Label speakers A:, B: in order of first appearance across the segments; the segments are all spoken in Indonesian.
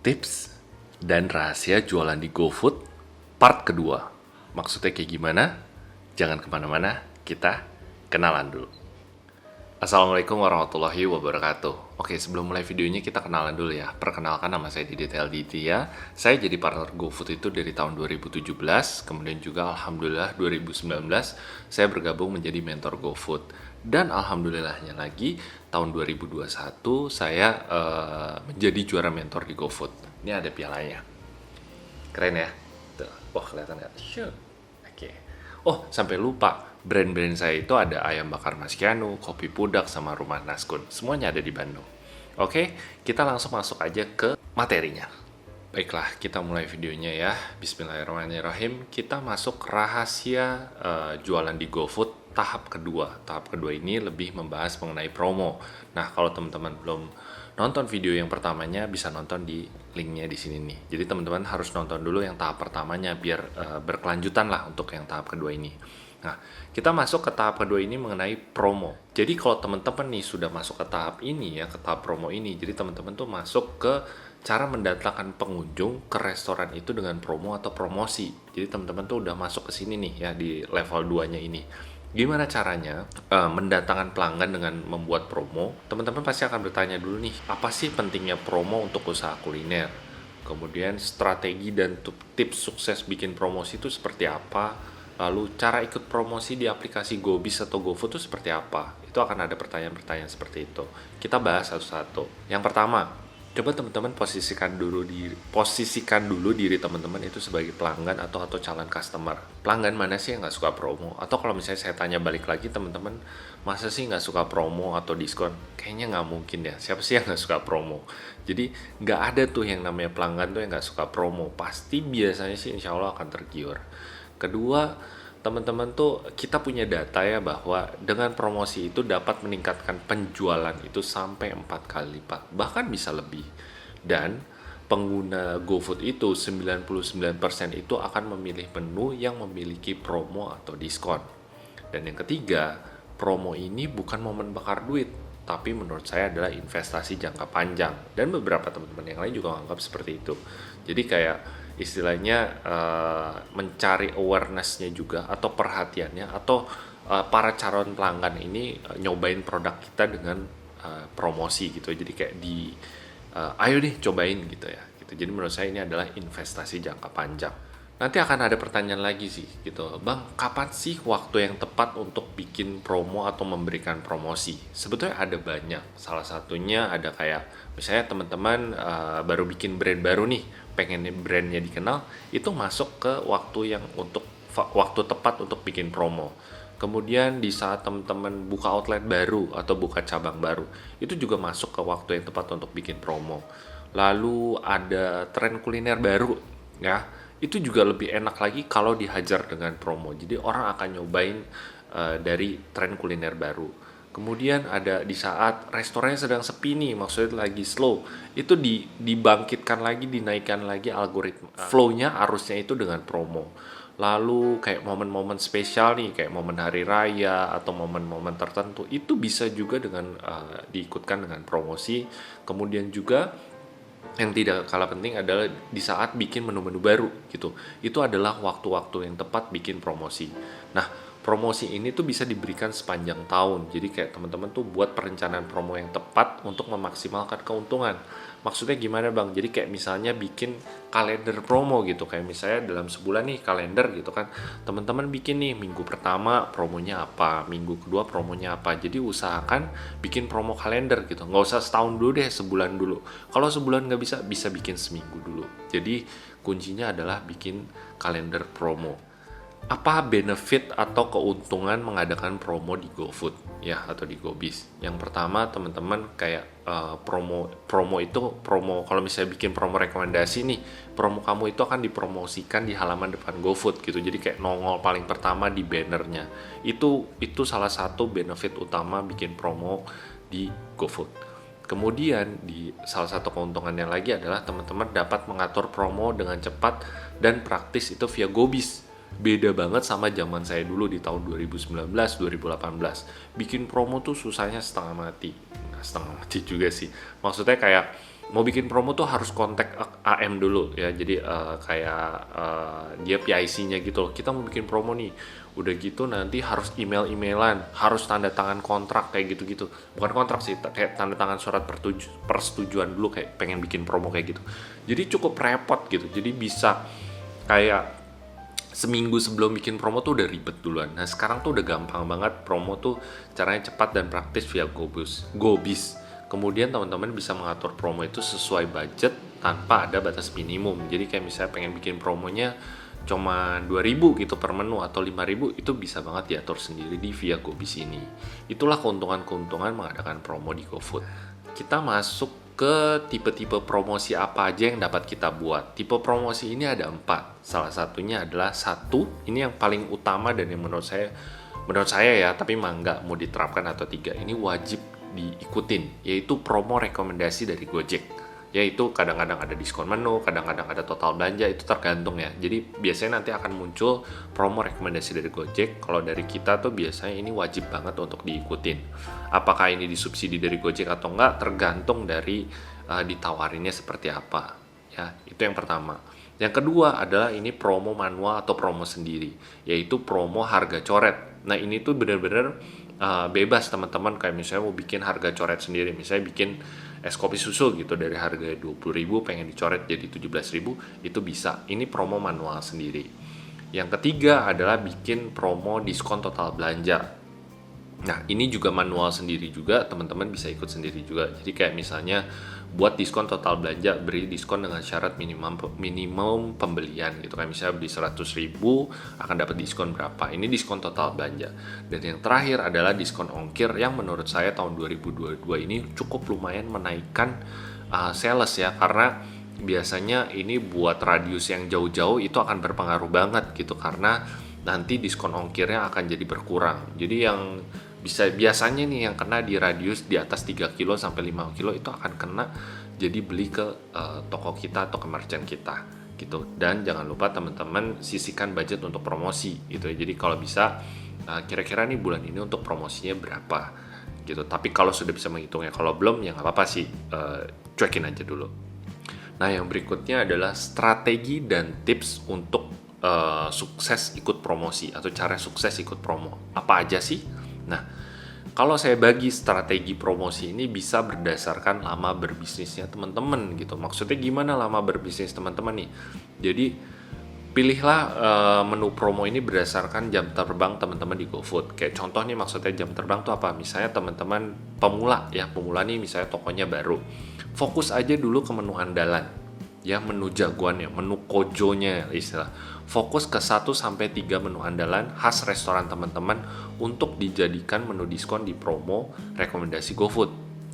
A: Tips dan rahasia jualan di GoFood part kedua. Maksudnya kayak gimana? Jangan kemana-mana, kita kenalan dulu. Assalamualaikum warahmatullahi wabarakatuh. Oke, sebelum mulai videonya kita kenalan dulu ya. Perkenalkan, nama saya Didi Ditya. Saya jadi partner GoFood itu dari tahun 2017, kemudian juga alhamdulillah 2019 saya bergabung menjadi mentor GoFood. Dan alhamdulillahnya lagi tahun 2021 saya menjadi juara mentor di GoFood. Ini ada pialanya. Keren ya? Tuh. Wah, kelihatan nggak? Sure. Oke. Oh, sampai lupa. Brand-brand saya itu ada Ayam Bakar Mas Kianu, Kopi Pudak, sama Rumah Naskun. Semuanya ada di Bandung. Oke, kita langsung masuk aja ke materinya. Baiklah, kita mulai videonya ya. Bismillahirrahmanirrahim. Kita masuk rahasia jualan di GoFood tahap kedua. Tahap kedua ini lebih membahas mengenai promo. Nah, kalau teman-teman belum nonton video yang pertamanya, bisa nonton di linknya di sini nih. Jadi teman-teman harus nonton dulu yang tahap pertamanya biar berkelanjutan lah untuk yang tahap kedua ini. Nah, kita masuk ke tahap kedua ini mengenai promo. Jadi kalau teman-teman nih sudah masuk ke tahap ini ya, ke tahap promo ini, jadi teman-teman tuh masuk ke cara mendatangkan pengunjung ke restoran itu dengan promo atau promosi. Jadi teman-teman tuh udah masuk ke sini nih ya, di level 2-nya ini. Gimana caranya mendatangkan pelanggan dengan membuat promo? Teman-teman pasti akan bertanya dulu nih, apa sih pentingnya promo untuk usaha kuliner? Kemudian strategi dan tips sukses bikin promosi itu seperti apa? Lalu cara ikut promosi di aplikasi GoBiz atau GoFood itu seperti apa? Itu akan ada pertanyaan-pertanyaan seperti itu. Kita bahas satu-satu. Yang pertama, coba teman-teman posisikan dulu diri teman-teman itu sebagai pelanggan atau calon customer. Pelanggan mana sih yang nggak suka promo? Atau kalau misalnya saya tanya balik lagi, teman-teman masa sih nggak suka promo atau diskon? Kayaknya nggak mungkin ya. Siapa sih yang nggak suka promo? Jadi nggak ada tuh yang namanya pelanggan tuh yang nggak suka promo. Pasti biasanya sih insya Allah akan tergiur. Kedua, teman-teman tuh kita punya data ya bahwa dengan promosi itu dapat meningkatkan penjualan itu sampai 4 kali lipat, bahkan bisa lebih. Dan pengguna GoFood itu 99% itu akan memilih menu yang memiliki promo atau diskon. Dan yang ketiga, promo ini bukan momen bakar duit, tapi menurut saya adalah investasi jangka panjang. Dan beberapa teman-teman yang lain juga menganggap seperti itu. Jadi kayak istilahnya mencari awareness-nya juga atau perhatiannya atau para calon pelanggan ini nyobain produk kita dengan promosi gitu. Jadi kayak ayo deh cobain gitu ya. Gitu. Jadi menurut saya ini adalah investasi jangka panjang. Nanti akan ada pertanyaan lagi sih gitu. Bang, kapan sih waktu yang tepat untuk bikin promo atau memberikan promosi? Sebetulnya ada banyak. Salah satunya ada kayak misalnya teman-teman baru bikin brand baru nih, pengen brandnya dikenal, itu masuk ke waktu tepat untuk bikin promo. Kemudian di saat teman-teman buka outlet baru atau buka cabang baru, itu juga masuk ke waktu yang tepat untuk bikin promo. Lalu ada tren kuliner baru ya, itu juga lebih enak lagi kalau dihajar dengan promo. Jadi orang akan nyobain dari tren kuliner baru. Kemudian ada di saat restorannya sedang sepi nih, maksudnya lagi slow, itu dibangkitkan lagi, dinaikkan lagi algoritma flow-nya, arusnya itu dengan promo. Lalu kayak momen-momen spesial nih, kayak momen hari raya atau momen-momen tertentu, itu bisa juga dengan diikutkan dengan promosi. Kemudian juga yang tidak kalah penting adalah di saat bikin menu-menu baru gitu. Itu adalah waktu-waktu yang tepat bikin promosi. Nah, promosi ini tuh bisa diberikan sepanjang tahun. Jadi kayak teman-teman tuh buat perencanaan promo yang tepat untuk memaksimalkan keuntungan. Maksudnya gimana Bang? Jadi kayak misalnya bikin kalender promo gitu. Kayak misalnya dalam sebulan nih kalender gitu kan. Teman-teman bikin nih minggu pertama promonya apa, minggu kedua promonya apa. Jadi usahakan bikin promo kalender gitu. Nggak usah setahun dulu deh, sebulan dulu. Kalau sebulan nggak bisa bikin seminggu dulu. Jadi kuncinya adalah bikin kalender promo. Apa benefit atau keuntungan mengadakan promo di GoFood ya atau di GoBiz? Yang pertama teman-teman kayak promo kalau misalnya bikin promo rekomendasi nih, promo kamu itu akan dipromosikan di halaman depan GoFood gitu. Jadi kayak nongol paling pertama di bannernya. Itu salah satu benefit utama bikin promo di GoFood. Kemudian di salah satu keuntungannya lagi adalah teman-teman dapat mengatur promo dengan cepat dan praktis itu via GoBiz. Beda banget sama zaman saya dulu di tahun 2019-2018. Bikin promo tuh susahnya setengah mati. Nah, setengah mati juga sih. Maksudnya kayak mau bikin promo tuh harus kontak AM dulu ya. Jadi kayak dia PIC-nya gitu loh. Kita mau bikin promo nih. Udah gitu nanti harus email-emailan, harus tanda tangan kontrak kayak gitu-gitu. Bukan kontrak sih, kayak tanda tangan surat persetujuan dulu kayak pengen bikin promo kayak gitu. Jadi cukup repot gitu. Jadi bisa kayak seminggu sebelum bikin promo tuh udah ribet duluan. Nah sekarang tuh udah gampang banget promo tuh, caranya cepat dan praktis via Gobis. Kemudian teman-teman bisa mengatur promo itu sesuai budget tanpa ada batas minimum. Jadi kayak misalnya pengen bikin promonya cuma 2.000 gitu per menu atau 5.000, itu bisa banget diatur sendiri di via Gobis ini. Itulah keuntungan-keuntungan mengadakan promo di GoFood. Kita masuk ke tipe-tipe promosi apa aja yang dapat kita buat. Tipe promosi ini ada 4. Salah satunya adalah ini yang paling utama dan yang menurut saya ya, tapi mah nggak mau diterapkan, atau 3 ini wajib diikutin, yaitu promo rekomendasi dari Gojek. Yaitu kadang-kadang ada diskon menu, kadang-kadang ada total belanja, itu tergantung ya. Jadi biasanya nanti akan muncul promo rekomendasi dari Gojek. Kalau dari kita tuh biasanya ini wajib banget untuk diikutin. Apakah ini disubsidi dari Gojek atau enggak, tergantung dari ditawarinnya seperti apa. Ya, itu yang pertama. Yang kedua adalah ini promo manual atau promo sendiri, yaitu promo harga coret. Nah ini tuh benar-benar bebas teman-teman, kayak misalnya mau bikin harga coret sendiri, misalnya bikin es kopi susu gitu dari harga 20.000 pengen dicoret jadi 17.000, itu bisa. Ini promo manual sendiri. Yang ketiga adalah bikin promo diskon total belanja. Nah ini juga manual sendiri juga, teman-teman bisa ikut sendiri juga. Jadi kayak misalnya buat diskon total belanja, beri diskon dengan syarat minimum pembelian gitu. Kayak misalnya beli 100.000 akan dapat diskon berapa. Ini diskon total belanja. Dan yang terakhir adalah diskon ongkir, yang menurut saya tahun 2022 ini cukup lumayan menaikkan sales ya. Karena biasanya ini buat radius yang jauh-jauh itu akan berpengaruh banget gitu, karena nanti diskon ongkirnya akan jadi berkurang. Jadi yang biasanya nih yang kena di radius di atas 3 kilo sampai 5 kilo itu akan kena jadi beli ke toko kita atau ke merchant kita gitu. Dan jangan lupa teman-teman sisihkan budget untuk promosi gitu ya. Jadi kalau bisa kira-kira nih bulan ini untuk promosinya berapa gitu. Tapi kalau sudah bisa menghitungnya, kalau belum ya nggak apa-apa sih, cuekin aja dulu. Nah yang berikutnya adalah strategi dan tips untuk sukses ikut promosi atau cara sukses ikut promo. Apa aja sih? Nah, kalau saya bagi strategi promosi ini bisa berdasarkan lama berbisnisnya teman-teman gitu. Maksudnya gimana lama berbisnis teman-teman nih? Jadi pilihlah menu promo ini berdasarkan jam terbang teman-teman di GoFood. Kayak contoh nih, maksudnya jam terbang tuh apa? Misalnya teman-teman pemula nih, misalnya tokonya baru. Fokus aja dulu ke menu andalan. Ya, menu jagoannya, menu kojonya istilah. Fokus ke 1-3 menu andalan khas restoran teman-teman untuk dijadikan menu diskon di promo rekomendasi GoFood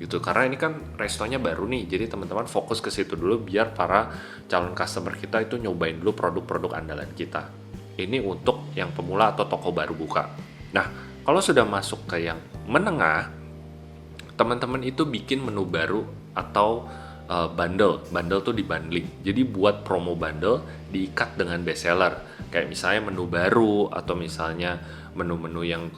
A: gitu. Karena ini kan restonya baru nih, jadi teman-teman fokus ke situ dulu biar para calon customer kita itu nyobain dulu produk-produk andalan kita. Ini untuk yang pemula atau toko baru buka. Nah, kalau sudah masuk ke yang menengah, teman-teman itu bikin menu baru atau bundle tuh dibundling. Jadi buat promo bundle diikat dengan bestseller. Kayak misalnya menu baru, atau misalnya menu-menu yang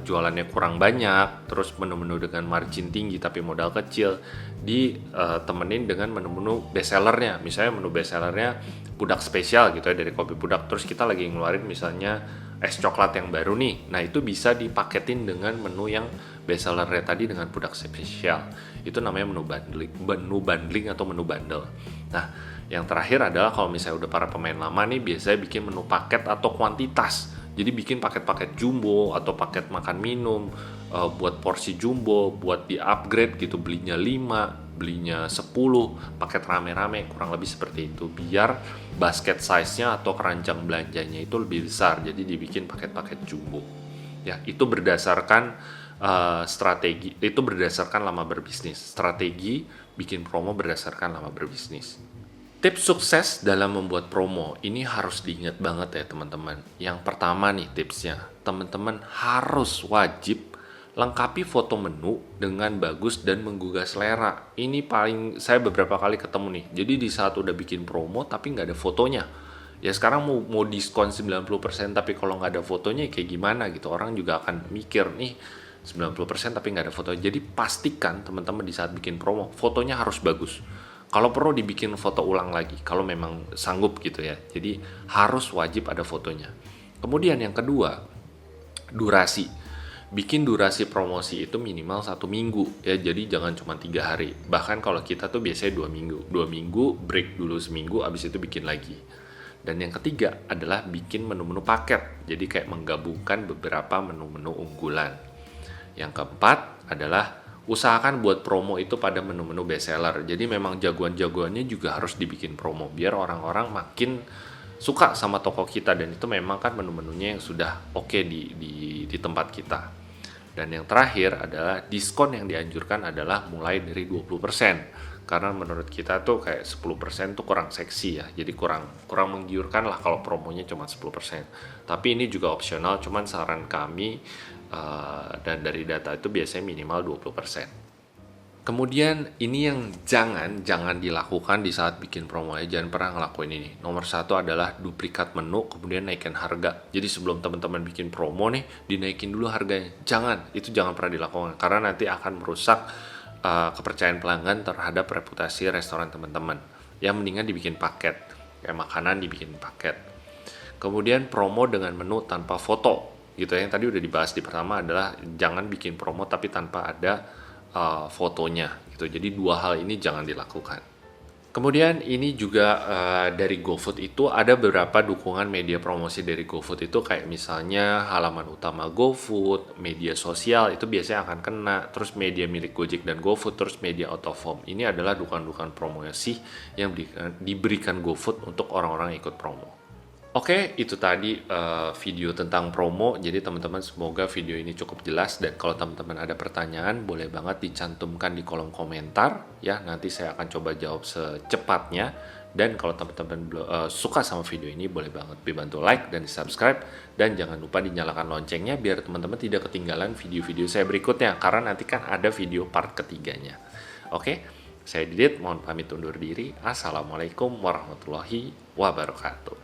A: jualannya kurang banyak, terus menu-menu dengan margin tinggi tapi modal kecil, ditemenin dengan menu-menu bestsellernya. Misalnya menu bestsellernya pudak spesial gitu ya, dari kopi pudak. Terus kita lagi ngeluarin misalnya es coklat yang baru nih. Nah itu bisa dipaketin dengan menu yang bestsellernya tadi dengan pudak spesial. Itu namanya menu bundling atau menu bundle. Nah yang terakhir adalah kalau misalnya udah para pemain lama nih, biasanya bikin menu paket atau kuantitas. Jadi bikin paket-paket jumbo atau paket makan minum, buat porsi jumbo, buat di upgrade gitu, belinya 5, belinya 10, paket rame-rame, kurang lebih seperti itu. Biar basket size-nya atau keranjang belanjanya itu lebih besar, jadi dibikin paket-paket jumbo. Ya, itu berdasarkan strategi, itu berdasarkan lama berbisnis. Strategi bikin promo berdasarkan lama berbisnis. Tips sukses dalam membuat promo ini harus diingat banget ya teman-teman. Yang pertama nih tipsnya, teman-teman harus wajib lengkapi foto menu dengan bagus dan menggugah selera. Ini paling saya beberapa kali ketemu nih. Jadi di saat udah bikin promo tapi nggak ada fotonya. Ya sekarang mau diskon 90% tapi kalau nggak ada fotonya kayak gimana gitu. Orang juga akan mikir nih 90% tapi nggak ada fotonya. Jadi pastikan teman-teman di saat bikin promo fotonya harus bagus. Kalau perlu dibikin foto ulang lagi, kalau memang sanggup gitu ya. Jadi harus wajib ada fotonya. Kemudian yang kedua, durasi. Bikin durasi promosi itu minimal 1 minggu ya, jadi jangan cuma 3 hari. Bahkan kalau kita tuh biasanya 2 minggu. 2 minggu break dulu seminggu, abis itu bikin lagi. Dan yang ketiga adalah bikin menu-menu paket. Jadi kayak menggabungkan beberapa menu-menu unggulan. Yang keempat adalah usahakan buat promo itu pada menu-menu best seller. Jadi memang jagoan-jagoannya juga harus dibikin promo biar orang-orang makin suka sama toko kita, dan itu memang kan menu-menunya yang sudah oke di tempat kita. Dan yang terakhir adalah diskon yang dianjurkan adalah mulai dari 20%. Karena menurut kita tuh kayak 10% tuh kurang seksi ya. Jadi kurang menggiurkan lah kalau promonya cuma 10%. Tapi ini juga opsional, cuman saran kami dan dari data itu biasanya minimal 20%. Kemudian ini yang jangan dilakukan di saat bikin promo ya, jangan pernah ngelakuin ini. Nomor satu adalah duplikat menu, kemudian naikin harga. Jadi sebelum teman-teman bikin promo nih, dinaikin dulu harganya. Itu jangan pernah dilakukan, karena nanti akan merusak kepercayaan pelanggan terhadap reputasi restoran teman-teman. Ya mendingan dibikin paket, kayak makanan dibikin paket. Kemudian promo dengan menu tanpa foto, gitu ya. Yang tadi udah dibahas di pertama adalah jangan bikin promo tapi tanpa ada fotonya gitu. Jadi dua hal ini jangan dilakukan. Kemudian ini juga dari GoFood itu ada beberapa dukungan media promosi dari GoFood itu, kayak misalnya halaman utama GoFood, media sosial itu biasanya akan kena, terus media milik Gojek dan GoFood, terus media out of home. Ini adalah dukungan-dukungan promosi yang diberikan GoFood untuk orang-orang yang ikut promo. Oke, itu tadi video tentang promo. Jadi teman-teman, semoga video ini cukup jelas, dan kalau teman-teman ada pertanyaan boleh banget dicantumkan di kolom komentar ya. Nanti saya akan coba jawab secepatnya. Dan kalau teman-teman suka sama video ini, boleh banget dibantu like dan subscribe, dan jangan lupa dinyalakan loncengnya biar teman-teman tidak ketinggalan video-video saya berikutnya, karena nanti kan ada video part ketiganya. Oke, saya Didit, mohon pamit undur diri. Assalamualaikum warahmatullahi wabarakatuh.